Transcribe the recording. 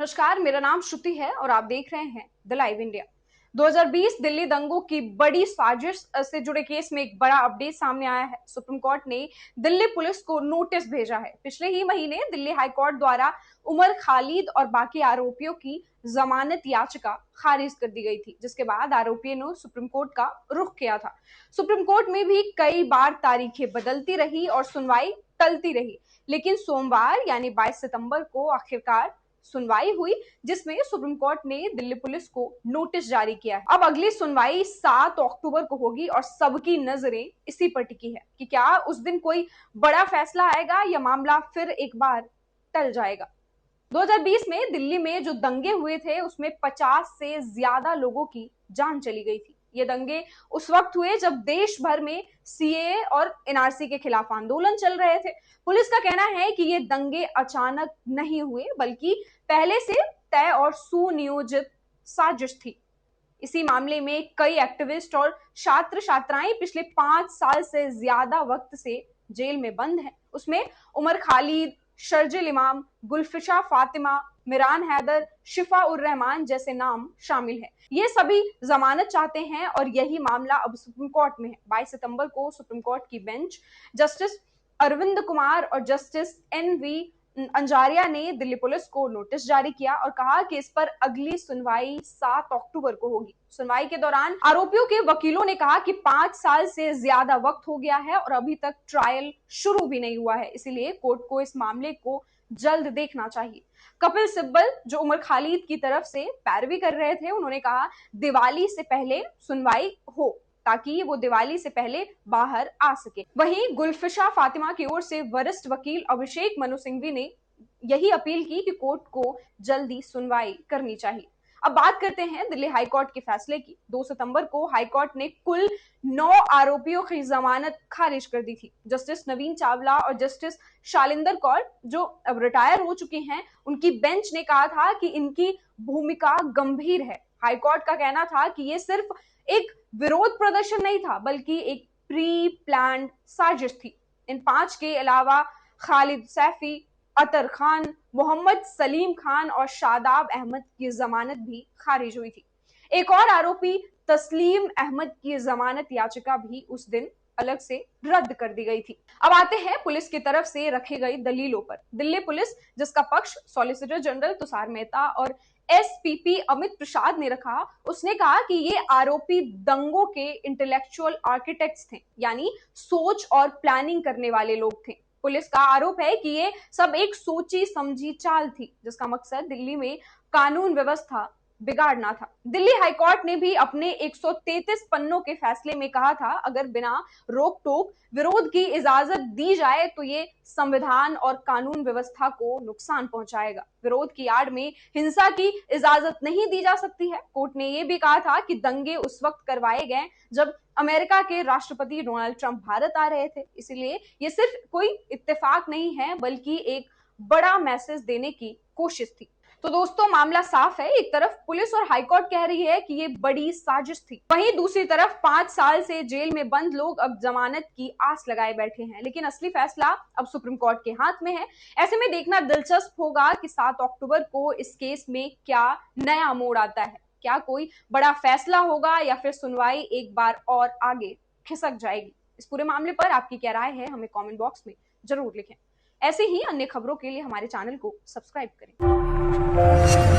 नमस्कार, मेरा नाम श्रुति है और आप देख रहे हैं द लाइव इंडिया। 2020 दिल्ली दंगों की बड़ी साजिश से जुड़े केस में एक बड़ा अपडेट सामने आया है। सुप्रीम कोर्ट ने दिल्ली पुलिस को नोटिस भेजा है। पिछले ही महीने दिल्ली हाई कोर्ट द्वारा उमर खालिद और बाकी आरोपियों की जमानत याचिका खारिज कर दी गई थी, जिसके बाद आरोपियों ने सुप्रीम कोर्ट का रुख किया था। सुप्रीम कोर्ट में भी कई बार तारीखें बदलती रही और सुनवाई टलती रही, लेकिन सोमवार यानी 22 सितंबर को आखिरकार सुनवाई हुई, जिसमें सुप्रीम कोर्ट ने दिल्ली पुलिस को नोटिस जारी किया है। अब अगली सुनवाई 7 अक्टूबर को होगी और सबकी नजरें इसी पर टिकी है कि क्या उस दिन कोई बड़ा फैसला आएगा या मामला फिर एक बार टल जाएगा। 2020 में दिल्ली में जो दंगे हुए थे उसमें 50 से ज्यादा लोगों की जान चली गई थी। ये दंगे उस वक्त हुए जब देश भर में सीएए और एनआरसी के खिलाफ आंदोलन चल रहे थे। पुलिस का कहना है कि ये दंगे अचानक नहीं हुए, बल्कि पहले से तय और सुनियोजित साजिश थी। इसी मामले में कई एक्टिविस्ट और छात्र छात्राएं पिछले 5 साल से ज्यादा वक्त से जेल में बंद हैं। उसमें उमर खालिद, शर्जिल इमाम, गुलफिशा फातिमा, मिरान हैदर, शिफा उर रहमान जैसे नाम शामिल हैं। ये सभी जमानत चाहते हैं और यही मामला अब सुप्रीम कोर्ट में है। 22 सितंबर को सुप्रीम कोर्ट की बेंच जस्टिस अरविंद कुमार और जस्टिस एनवी अंजारिया ने दिल्ली पुलिस को नोटिस जारी किया और कहा कि इस पर अगली सुनवाई 7 अक्टूबर को होगी। सुनवाई के दौरान आरोपियों के वकीलों ने कहा कि 5 साल से ज्यादा वक्त हो गया है और अभी तक ट्रायल शुरू भी नहीं हुआ है, इसीलिए कोर्ट को इस मामले को जल्द देखना चाहिए। कपिल सिब्बल, जो उमर खालिद की तरफ से पैरवी कर रहे थे, उन्होंने कहा दिवाली से पहले सुनवाई हो ताकि वो दिवाली से पहले बाहर आ सके। वहीं गुलफिशा फातिमा की ओर से वरिष्ठ वकील अभिषेक मनु सिंघवी ने यही अपील की कि कोर्ट को जल्दी सुनवाई करनी चाहिए। अब बात करते हैं दिल्ली हाईकोर्ट के फैसले की। 2 सितंबर को हाईकोर्ट ने कुल 9 आरोपियों की जमानत खारिज कर दी थी। जस्टिस नवीन चावला और जस्टिस शालिंदर कौर, जो अब रिटायर हो चुके हैं, उनकी बेंच ने कहा था कि इनकी भूमिका गंभीर है। हाईकोर्ट का कहना था कि ये सिर्फ एक विरोध प्रदर्शन नहीं था, बल्कि एक प्री प्लान्ड साजिश थी। इन 5 के अलावा खालिद सैफी, अतर खान, मोहम्मद सलीम खान और शादाब अहमद की जमानत भी खारिज हुई थी। एक और आरोपी तस्लीम अहमद की जमानत याचिका भी उस दिन अलग से रद्द कर दी गई थी। अब आते हैं पुलिस की तरफ से रखी गई दलीलों पर। दिल्ली पुलिस, जिसका पक्ष सॉलिसिटर जनरल तुषार मेहता और एसपीपी अमित प्रसाद ने रखा, उसने कहा कि ये आरोपी दंगों के इंटेलेक्चुअल आर्किटेक्ट्स थे, यानी सोच और प्लानिंग करने वाले लोग थे। पुलिस का आरोप है कि ये सब एक सोची समझी चाल थी, जिसका मकसद दिल्ली में कानून व्यवस्था बिगाड़ना था। दिल्ली हाईकोर्ट ने भी अपने 133 पन्नों के फैसले में कहा था, अगर बिना रोक टोक विरोध की इजाजत दी जाए तो ये संविधान और कानून व्यवस्था को नुकसान पहुंचाएगा। विरोध की आड़ में हिंसा की इजाजत नहीं दी जा सकती है। कोर्ट ने यह भी कहा था कि दंगे उस वक्त करवाए गए जब अमेरिका के राष्ट्रपति डोनाल्ड ट्रंप भारत आ रहे थे, इसलिए ये सिर्फ कोई इत्तेफाक नहीं है, बल्कि एक बड़ा मैसेज देने की कोशिश थी। तो दोस्तों, मामला साफ है। एक तरफ पुलिस और हाईकोर्ट कह रही है कि ये बड़ी साजिश थी, वहीं दूसरी तरफ 5 साल से जेल में बंद लोग अब जमानत की आस लगाए बैठे हैं। लेकिन असली फैसला अब सुप्रीम कोर्ट के हाथ में है। ऐसे में देखना दिलचस्प होगा कि 7 अक्टूबर को इस केस में क्या नया मोड़ आता है। क्या कोई बड़ा फैसला होगा या फिर सुनवाई एक बार और आगे खिसक जाएगी। इस पूरे मामले पर आपकी क्या राय है, हमें कमेंट बॉक्स में जरूर लिखें। ऐसे ही अन्य खबरों के लिए हमारे चैनल को सब्सक्राइब करें।